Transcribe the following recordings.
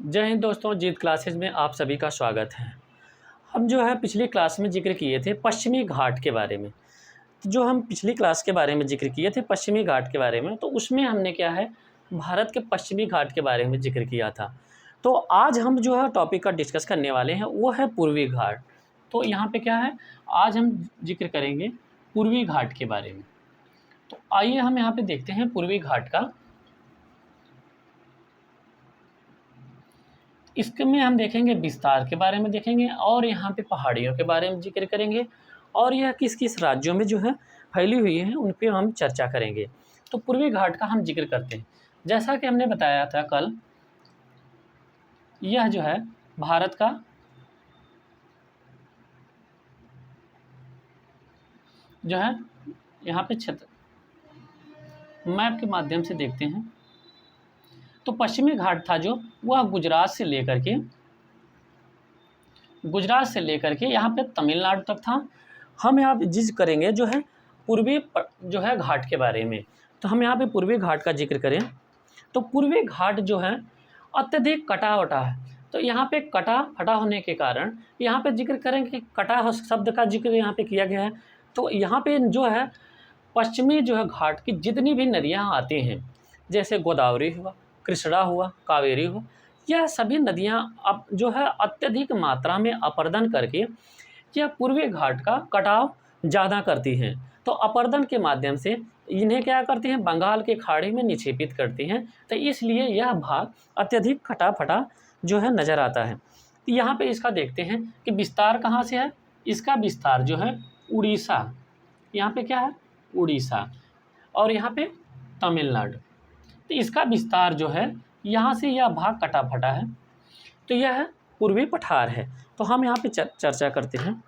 जय हिंद दोस्तों, जीत क्लासेज में आप सभी का स्वागत है। हम जो है पिछली क्लास में जिक्र किए थे पश्चिमी घाट के बारे में। तो जो हम पिछली क्लास के बारे में जिक्र किए थे पश्चिमी घाट के बारे में, तो उसमें हमने क्या है भारत के पश्चिमी घाट के बारे में जिक्र किया था। तो आज हम जो है टॉपिक का डिस्कस करने वाले हैं वो है पूर्वी घाट। तो यहाँ पे क्या है, आज हम जिक्र करेंगे पूर्वी घाट के बारे में। तो आइए हम यहाँ पे देखते हैं पूर्वी घाट का। इसमें हम देखेंगे विस्तार के बारे में देखेंगे और यहाँ पे पहाड़ियों के बारे में जिक्र करेंगे और यह किस किस राज्यों में जो है फैली हुई है उन पे हम चर्चा करेंगे। तो पूर्वी घाट का हम जिक्र करते हैं। जैसा कि हमने बताया था कल, यह जो है भारत का जो है यहाँ पे क्षेत्र मैप के माध्यम से देखते हैं। तो पश्चिमी घाट था जो वह गुजरात से लेकर के यहाँ पे तमिलनाडु तक था। हम यहाँ पे जिक्र करेंगे जो है पूर्वी जो है घाट के बारे में। तो हम यहाँ पे पूर्वी घाट का जिक्र करें तो पूर्वी घाट जो है अत्यधिक कटा वटा है। तो यहाँ पे कटा फटा होने के कारण यहाँ पे जिक्र करें कि कटा शब्द का जिक्र यहाँ पे किया गया है। तो यहाँ पे जो है पश्चिमी जो है घाट की जितनी भी नदियाँ आती हैं, जैसे गोदावरी हुआ, कृष्णा हुआ, कावेरी हुआ, यह सभी नदियाँ अब जो है अत्यधिक मात्रा में अपर्दन करके यह पूर्वी घाट का कटाव ज़्यादा करती हैं। तो अपर्दन के माध्यम से इन्हें क्या करती हैं, बंगाल के खाड़ी में निक्षेपित करती हैं। तो इसलिए यह भाग अत्यधिक कटा फटा जो है नज़र आता है। तो यहाँ पे इसका देखते हैं कि विस्तार कहाँ से है। इसका विस्तार जो है उड़ीसा, यहाँ पे क्या है उड़ीसा, और यहाँ पे तमिलनाडु। तो इसका विस्तार जो है यहाँ से यह भाग कटा फटा है। तो यह है पूर्वी पठार है। तो हम यहाँ पे चर्चा करते हैं।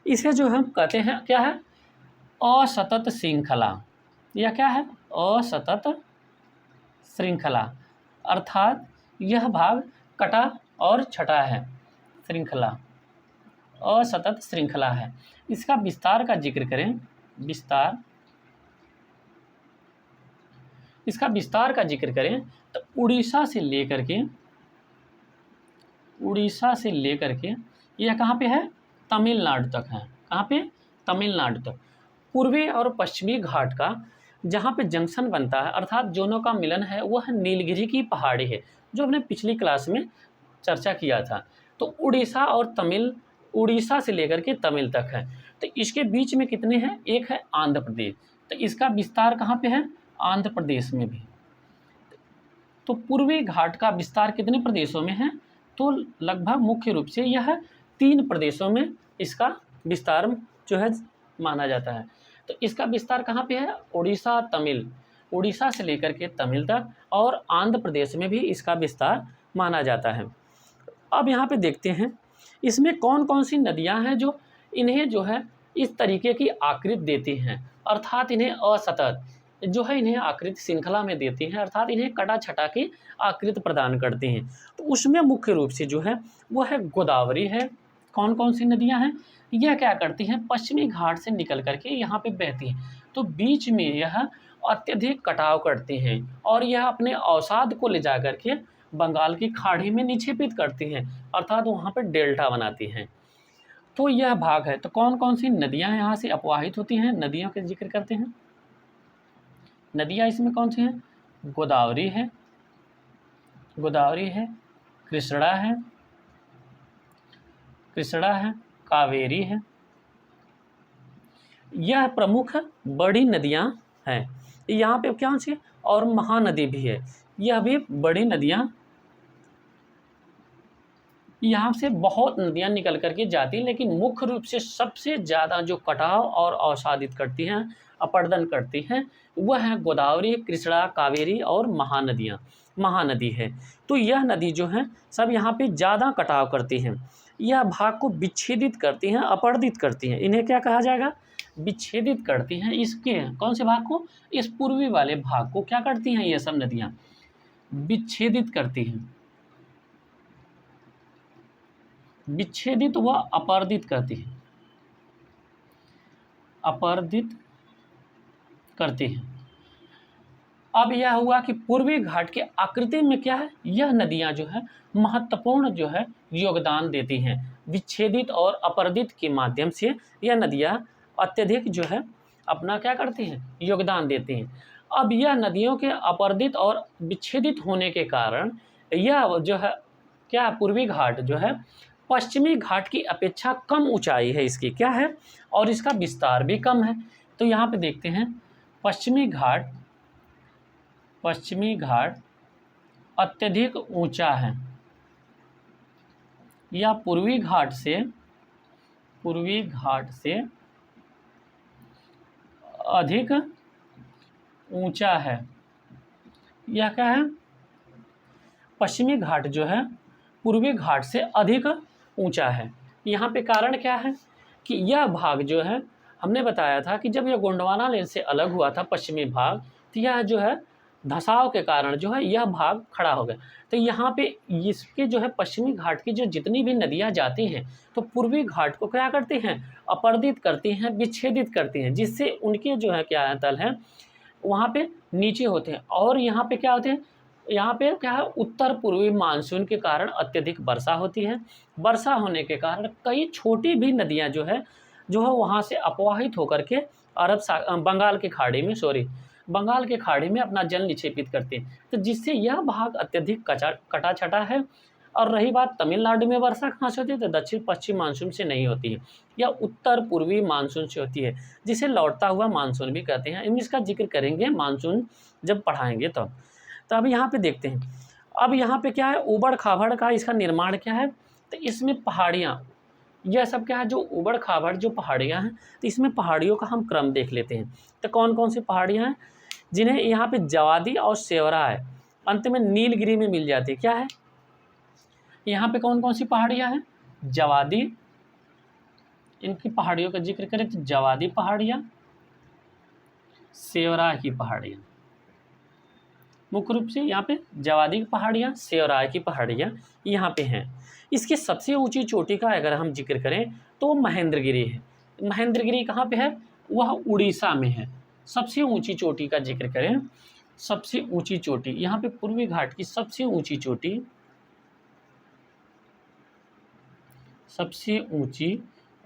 इसे जो हम कहते हैं क्या है, असतत श्रृंखला। यह क्या है, असतत श्रृंखला, अर्थात यह भाग कटा और छटा है, श्रृंखला असतत श्रृंखला है। इसका विस्तार का जिक्र करें, इसका विस्तार का जिक्र करें तो उड़ीसा से लेकर के यह कहाँ पे है, तमिलनाडु तक है। कहाँ पे, तमिलनाडु तक। पूर्वी और पश्चिमी घाट का जहाँ पे जंक्शन बनता है, अर्थात दोनों का मिलन है, वह नीलगिरी की पहाड़ी है, जो हमने पिछली क्लास में चर्चा किया था। तो उड़ीसा से लेकर के तमिल तक है। तो इसके बीच में कितने हैं, एक है आंध्र प्रदेश। तो इसका विस्तार कहाँ पे है, आंध्र प्रदेश में भी। तो पूर्वी घाट का विस्तार कितने प्रदेशों में है, तो लगभग मुख्य रूप से यह 3 प्रदेशों में इसका विस्तार जो है माना जाता है। तो इसका विस्तार कहाँ पे है, उड़ीसा से लेकर के तमिल तक, और आंध्र प्रदेश में भी इसका विस्तार माना जाता है। अब यहाँ पे देखते हैं इसमें कौन कौन सी नदियाँ हैं जो इन्हें जो है इस तरीके की आकृति देती हैं, अर्थात इन्हें असतत जो है इन्हें आकृति श्रृंखला में देती हैं, अर्थात इन्हें कटा छटा की आकृति प्रदान करती हैं। तो उसमें मुख्य रूप से जो है वो है गोदावरी है। कौन कौन सी नदियां हैं, यह क्या करती हैं, पश्चिमी घाट से निकल करके यहाँ पे बहती हैं। तो बीच में यह अत्यधिक कटाव करती हैं और यह अपने अवसाद को ले जा करके बंगाल की खाड़ी में निक्षेपित करती हैं, अर्थात वहाँ पर डेल्टा बनाती हैं। तो यह भाग है। तो कौन कौन सी नदियाँ यहाँ से अपवाहित होती हैं, नदियों के जिक्र करते हैं। नदियाँ इसमें कौन सी हैं, गोदावरी है, कृष्णा है, कावेरी है। यह प्रमुख बड़ी नदियाँ हैं। यहाँ पे क्या सी, और महानदी भी है, यह भी बड़ी नदियाँ, यहाँ से बहुत नदियाँ निकल करके जाती हैं, लेकिन मुख्य रूप से सबसे ज़्यादा जो कटाव और अवसादित करती हैं, अपर्दन करती हैं, वह है गोदावरी, कृष्णा, कावेरी और महानदी है। तो यह नदी जो है सब यहाँ पे ज़्यादा कटाव करती हैं, यह भाग को विच्छेदित करती हैं, अपर्दित करती हैं। इन्हें क्या कहा जाएगा, विच्छेदित करती हैं। इसके कौन से भाग को, इस पूर्वी वाले भाग को क्या करती हैं, ये सब नदियाँ विच्छेदित करती हैं, विच्छेदित व अपर्दित करती है, अपर्दित करती हैं। अब यह हुआ कि पूर्वी घाट के आकृति में क्या है, यह नदियां जो है महत्वपूर्ण जो है योगदान देती हैं। विच्छेदित और अपरदित के माध्यम से यह नदियां अत्यधिक जो है अपना क्या करती हैं, योगदान देती हैं। अब यह नदियों के अपरदित और विच्छेदित होने के कारण यह जो है क्या, पूर्वी घाट जो है पश्चिमी घाट की अपेक्षा कम ऊंचाई है इसकी, क्या है, और इसका विस्तार भी कम है। तो यहाँ पे देखते हैं पश्चिमी घाट अत्यधिक ऊंचा है, या पूर्वी घाट से अधिक ऊंचा है। यह क्या है, पश्चिमी घाट जो है पूर्वी घाट से अधिक ऊंचा है। यहाँ पे कारण क्या है कि यह भाग जो है, हमने बताया था कि जब यह गोंडवाना लेन से अलग हुआ था पश्चिमी भाग, तो यह जो है धसाव के कारण जो है यह भाग खड़ा हो गया। तो यहाँ पे इसके जो है पश्चिमी घाट की जो जितनी भी नदियाँ जाती हैं, तो पूर्वी घाट को क्या करती हैं, अपरदित करती हैं, विच्छेदित करती हैं, जिससे उनके जो है क्या है तल है वहाँ पे नीचे होते हैं। और यहाँ पे क्या होते हैं, यहाँ पे क्या है, उत्तर पूर्वी मानसून के कारण अत्यधिक वर्षा होती है। वर्षा होने के कारण कई छोटी भी नदियाँ जो है वहाँ से अपवाहित होकर के बंगाल के खाड़ी में अपना जल निक्षेपित करते हैं। तो जिससे यह भाग अत्यधिक कटा छटा है। और रही बात तमिलनाडु में वर्षा कहाँ से होती है, तो दक्षिण पश्चिम मानसून से नहीं होती है, या उत्तर पूर्वी मानसून से होती है, जिसे लौटता हुआ मानसून भी कहते हैं। इसका जिक्र करेंगे मानसून जब पढ़ाएंगे तब। तो अब यहाँ पे देखते हैं, अब यहाँ पे क्या है, ऊबड़ खाबड़ का इसका निर्माण क्या है, तो इसमें पहाड़ियाँ, यह सब क्या है, जो ऊबड़ खाबड़ जो पहाड़ियाँ हैं, तो इसमें पहाड़ियों का हम क्रम देख लेते हैं। तो कौन कौन सी पहाड़ियाँ हैं, जिन्हें यहाँ पे जवादी और सेवरा है, अंत में नीलगिरी में मिल जाती है। क्या है, यहाँ पे कौन कौन सी पहाड़ियाँ हैं, जवादी, इनकी पहाड़ियों का जिक्र करें तो जवादी पहाड़ियाँ, सेवरा की पहाड़ियाँ, मुख्य रूप से यहाँ पे जवादी की पहाड़ियाँ, सेवराय की पहाड़ियाँ यहाँ पे हैं। इसकी सबसे ऊंची चोटी का अगर हम जिक्र करें तो महेंद्रगिरी है। महेंद्रगिरी कहाँ पे है, वह उड़ीसा में है। सबसे ऊंची चोटी का जिक्र करें, सबसे ऊंची चोटी यहाँ पे पूर्वी घाट की सबसे ऊंची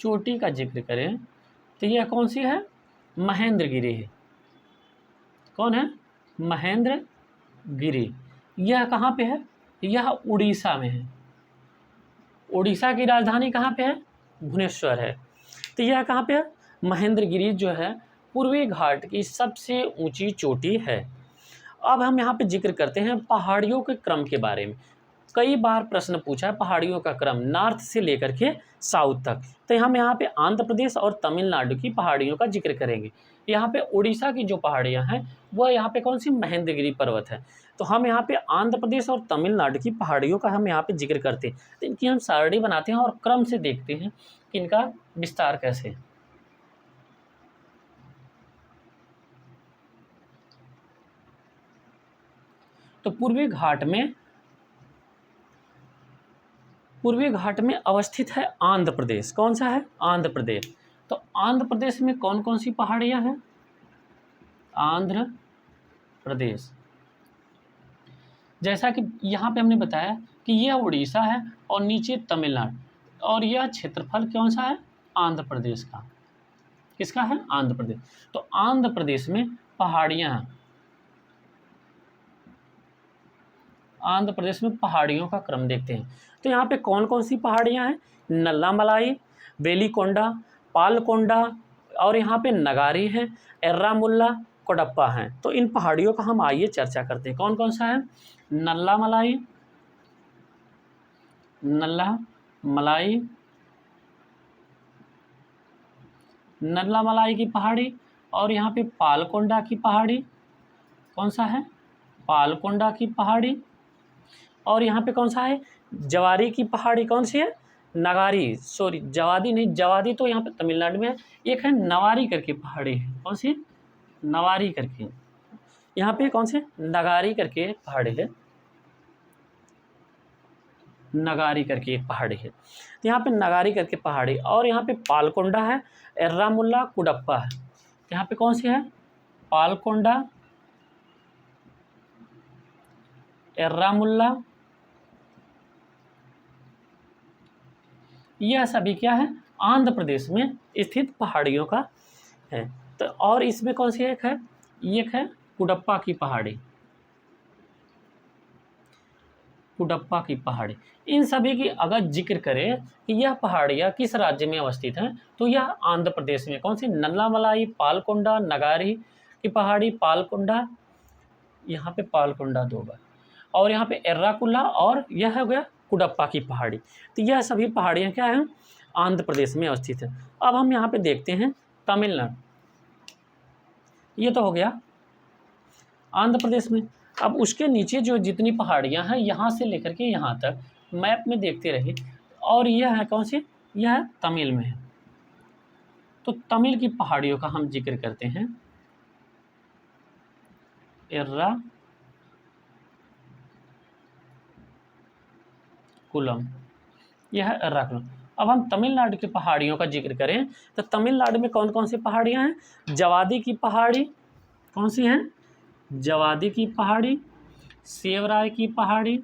चोटी का जिक्र करें तो यह कौन सी है, महेंद्रगिरी है। कौन है, महेंद्रगिरी। यह कहाँ पे है, यह उड़ीसा में है। उड़ीसा की राजधानी कहाँ पे है, भुवनेश्वर है। तो यह कहाँ पे है, महेंद्रगिरी जो है पूर्वी घाट की सबसे ऊंची चोटी है। अब हम यहाँ पे जिक्र करते हैं पहाड़ियों के क्रम के बारे में। कई बार प्रश्न पूछा है पहाड़ियों का क्रम नॉर्थ से लेकर के साउथ तक। तो हम यहाँ पे आंध्र प्रदेश और तमिलनाडु की पहाड़ियों का जिक्र करेंगे। यहाँ पे उड़ीसा की जो पहाड़ियाँ हैं वह यहाँ पे कौन सी, महेंद्रगिरी पर्वत है। तो हम यहाँ पे आंध्र प्रदेश और तमिलनाडु की पहाड़ियों का हम यहाँ पे जिक्र करते हैं। तो इनकी हम सारणी बनाते हैं और क्रम से देखते हैं कि इनका विस्तार कैसे है। तो पूर्वी घाट में अवस्थित है आंध्र प्रदेश। कौन सा है, आंध्र प्रदेश। तो आंध्र प्रदेश में कौन कौन सी पहाड़ियाँ हैं, आंध्र प्रदेश, जैसा कि यहाँ पे हमने बताया कि यह उड़ीसा है और नीचे तमिलनाडु, और यह क्षेत्रफल कौन सा है, आंध्र प्रदेश का। किसका है, आंध्र प्रदेश। तो आंध्र प्रदेश में पहाड़ियाँ हैं, आंध्र प्रदेश में पहाड़ियों का क्रम देखते हैं। तो यहाँ पे कौन कौन सी पहाड़ियाँ हैं, नल्लामलाई, वेलिकोंडा, पालकोंडा, और यहाँ पे नगारी है, एर्रामुल्ला, कोडप्पा हैं। तो इन पहाड़ियों का हम आइए चर्चा करते हैं। कौन कौन सा है, नल्लामलाई की पहाड़ी, और यहाँ पे पालकोंडा की पहाड़ी। कौन सा है, पालकोंडा की पहाड़ी। और यहाँ पे कौन सा है, जवारी की पहाड़ी। कौन सी है, जवादी नहीं, जवादी तो यहाँ पे तमिलनाडु में है। एक है नवारी करके पहाड़ी है। कौन सी, नवारी करके। यहाँ पे कौन से, नगारी करके पहाड़ी है, नगारी करके एक पहाड़ी है। तो यहाँ पे नगारी करके पहाड़ी, और यहाँ पे पालकोंडा है, एर्रामुल्ला, कुडप्पा है। यहाँ पे कौन सी है, पालकोंडा एर्रामुल्ला, यह सभी क्या है, आंध्र प्रदेश में स्थित पहाड़ियों का है। तो और इसमें कौन सी एक है, एक है कुडप्पा की पहाड़ी, कुडप्पा की पहाड़ी। इन सभी की अगर जिक्र करें कि यह पहाड़ियाँ किस राज्य में अवस्थित हैं, तो यह आंध्र प्रदेश में कौन सी, नल्लामलाई, पालकोंडा, नगारी की पहाड़ी, पालकोंडा, यहाँ पे पालकोंडा 2 बार, और यहाँ पे एर्राकुला, और यह हो गया कुडप्पा की पहाड़ी। तो यह सभी पहाड़ियाँ क्या हैं, आंध्र प्रदेश में अवस्थित है। अब हम यहाँ पे देखते हैं तमिलनाडु, ये तो हो गया आंध्र प्रदेश में। अब उसके नीचे जो जितनी पहाड़ियाँ हैं यहाँ से लेकर के यहाँ तक मैप में देखते रहिए, और यह है कौन सी, यह है तमिल में है। तो तमिल की पहाड़ियों का हम जिक्र करते हैं, एर्राकुलम, यह है एर्राकुलम। अब हम तमिलनाडु की पहाड़ियों का जिक्र करें तो तमिलनाडु में कौन कौन सी पहाड़ियाँ हैं, जवादी की पहाड़ी, कौन सी हैं, जवादी की पहाड़ी, सेवराय की पहाड़ी,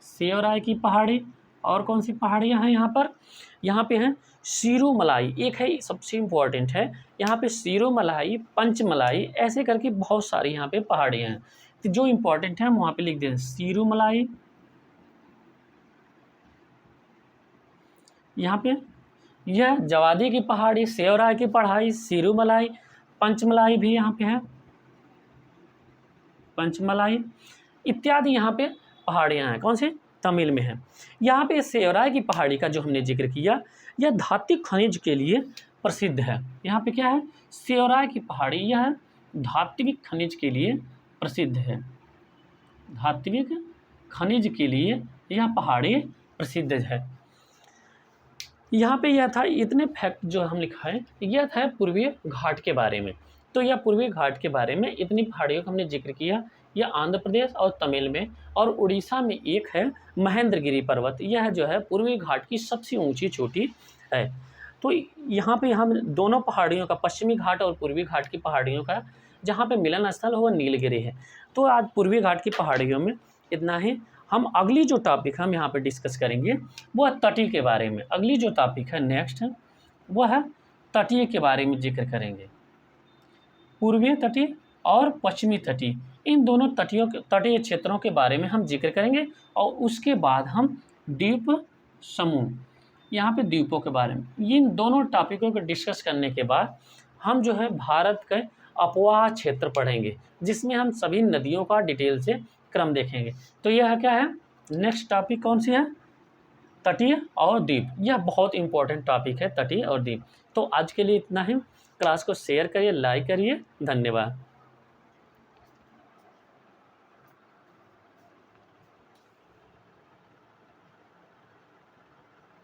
सेवराय की पहाड़ी, और कौन सी पहाड़ियाँ हैं यहाँ पे हैं सीरूमलाई, एक है सबसे इम्पोर्टेंट है यहाँ पे सीरूमलाई, पंचमलाई, ऐसे करके बहुत सारी यहाँ पे पहाड़ियाँ हैं। तो जो इम्पोर्टेंट है हम वहाँ पे लिख दें, सीरूमलाई, यहाँ पे यह जवादी की पहाड़ी, सेवराय की पहाड़ी, सीरूमलाई, पंचमलाई भी यहाँ पे है, पंचमलाई इत्यादि यहाँ पे पहाड़ियाँ हैं, कौन सी, तमिल में है। यहाँ पे सेवराय की पहाड़ी का जो हमने जिक्र किया, यह धात्विक खनिज के लिए प्रसिद्ध है। यहाँ पे क्या है, सेवराय की पहाड़ी, यह धात्विक खनिज के लिए प्रसिद्ध है, धात्विक खनिज के लिए यह पहाड़ी प्रसिद्ध है। यहाँ पे यह था, इतने फैक्ट जो हम लिखा है, यह था पूर्वी घाट के बारे में। तो यह पूर्वी घाट के बारे में इतनी पहाड़ियों का हमने जिक्र किया। यह आंध्र प्रदेश और तमिल में और उड़ीसा में एक है महेंद्रगिरी पर्वत, यह जो है पूर्वी घाट की सबसे ऊंची चोटी है। तो यहाँ पे हम दोनों पहाड़ियों का, पश्चिमी घाट और पूर्वी घाट की पहाड़ियों का जहाँ पे मिलन स्थल हो वह नीलगिरी है। तो आज पूर्वी घाट की पहाड़ियों में इतना ही। हम अगली जो टॉपिक हम यहाँ पे डिस्कस करेंगे वो है तटीय के बारे में। अगली जो टॉपिक है नेक्स्ट वो है तटीय के बारे में जिक्र करेंगे, पूर्वी तटीय और पश्चिमी तटीय, इन दोनों तटीय क्षेत्रों के बारे में हम जिक्र करेंगे। और उसके बाद हम द्वीप समूह, यहाँ पे द्वीपों के बारे में, इन दोनों टॉपिकों को डिस्कस करने के बाद हम जो है भारत के अपवाह क्षेत्र पढ़ेंगे, जिसमें हम सभी नदियों का डिटेल से क्रम देखेंगे। तो यह क्या है, नेक्स्ट टॉपिक कौन सी है, तटीय और द्वीप। यह बहुत इंपॉर्टेंट टॉपिक है, तटीय और द्वीप। तो आज के लिए इतना ही। क्लास को शेयर करिए, लाइक करिए, धन्यवाद।